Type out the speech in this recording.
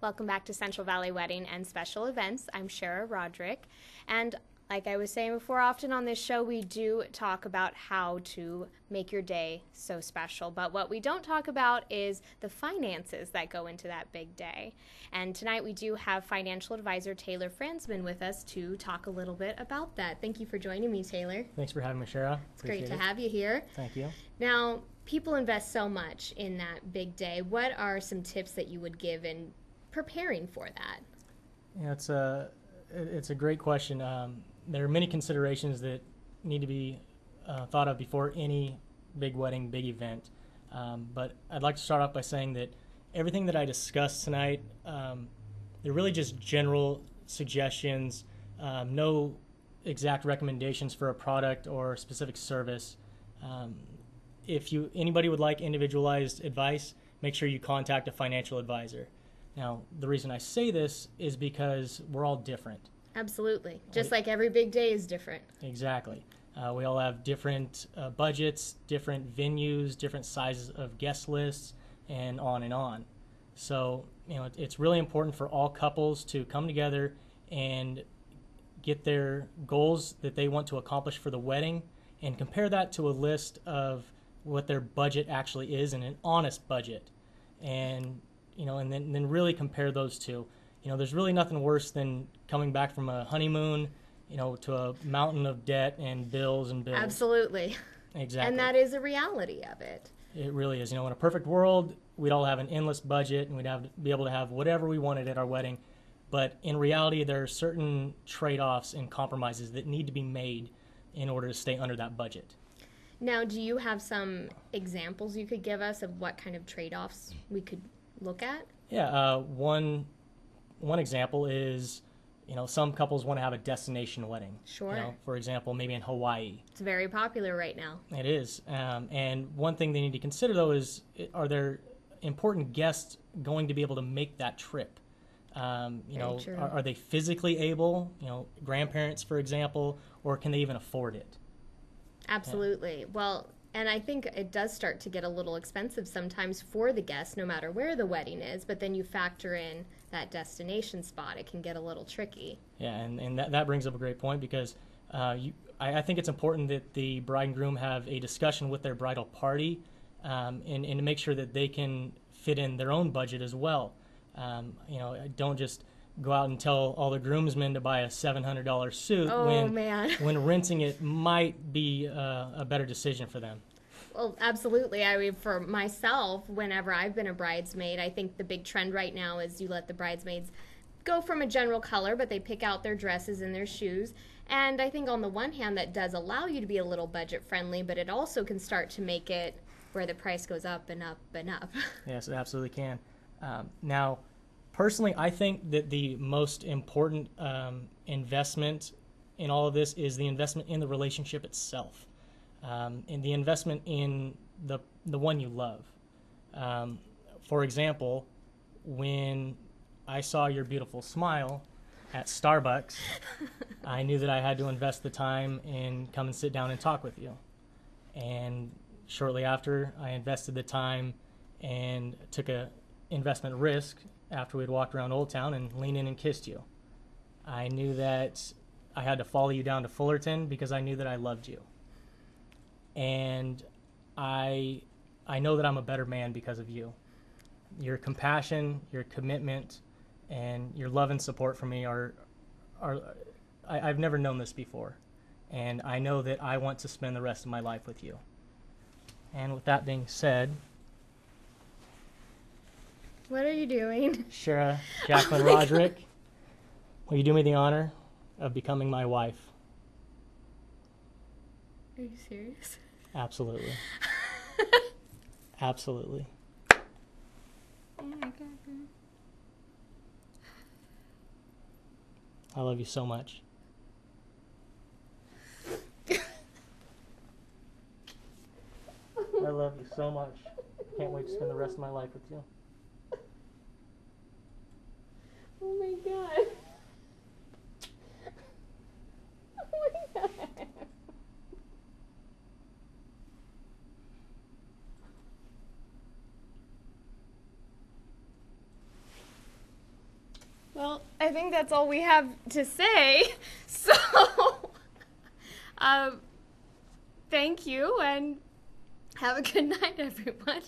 Welcome back to Central Valley Wedding and Special Events. I'm Shera Rodrick, and like I was saying before, often on this show we do talk about how to make your day so special, but what we don't talk about is the finances that go into that big day. And tonight we do have financial advisor Taylor Franzman with us to talk a little bit about that. Thank you for joining me, Taylor. Thanks for having me, Shera. It's great to have you here. Thank you. Now, people invest so much in that big day. What are some tips that you would give in preparing for that? Yeah, it's a great question. There are many considerations that need to be thought of before any big wedding, big event. But I'd like to start off by saying that everything that I discussed tonight, they're really just general suggestions, no exact recommendations for a product or specific service. If anybody would like individualized advice, make sure you contact a financial advisor. Now, the reason I say this is because we're all different. Absolutely. Just like every big day is different. Exactly. We all have different budgets, different venues, different sizes of guest lists, and on and on. So, it's really important for all couples to come together and get their goals that they want to accomplish for the wedding and compare that to a list of what their budget actually is, and an honest budget. And and then really compare those two. There's really nothing worse than coming back from a honeymoon, to a mountain of debt and bills and bills. Absolutely. Exactly. And that is a reality of it. It really is. In a perfect world, we'd all have an endless budget and be able to have whatever we wanted at our wedding. But in reality, there are certain trade-offs and compromises that need to be made in order to stay under that budget. Now, do you have some examples you could give us of what kind of trade-offs we could look at? Yeah, one example is, some couples want to have a destination wedding. Sure. For example, maybe in Hawaii. It's very popular right now. It is. And one thing they need to consider, though, is are there important guests going to be able to make that trip? Are they physically able, grandparents, for example, or can they even afford it? Absolutely. Yeah. Well, and I think it does start to get a little expensive sometimes for the guests, no matter where the wedding is, but then you factor in that destination spot, it can get a little tricky. Yeah, and that brings up a great point, because I think it's important that the bride and groom have a discussion with their bridal party and to make sure that they can fit in their own budget as well. Don't just go out and tell all the groomsmen to buy a $700 suit when renting it might be a better decision for them. Well, absolutely. I mean, for myself, whenever I've been a bridesmaid, I think the big trend right now is you let the bridesmaids go from a general color, but they pick out their dresses and their shoes. And I think on the one hand, that does allow you to be a little budget friendly, but it also can start to make it where the price goes up and up and up. Yes, it absolutely can. Now, personally, I think that the most important investment in all of this is the investment in the relationship itself, and the investment in the one you love. For example, when I saw your beautiful smile at Starbucks, I knew that I had to invest the time and come and sit down and talk with you. And shortly after, I invested the time and took a investment risk after we'd walked around Old Town and leaned in and kissed you. I knew that I had to follow you down to Fullerton because I knew that I loved you. And I know that I'm a better man because of you. Your compassion, your commitment, and your love and support for me I've never known this before. And I know that I want to spend the rest of my life with you. And with that being said, what are you doing? Shera Jacqueline Rodrick, will you do me the honor of becoming my wife? Are you serious? Absolutely. Absolutely. Oh my God. I love you so much. I love you so much. Can't wait to spend the rest of my life with you. Oh my God. Oh my God. Well, I think that's all we have to say. So, thank you and have a good night, everyone.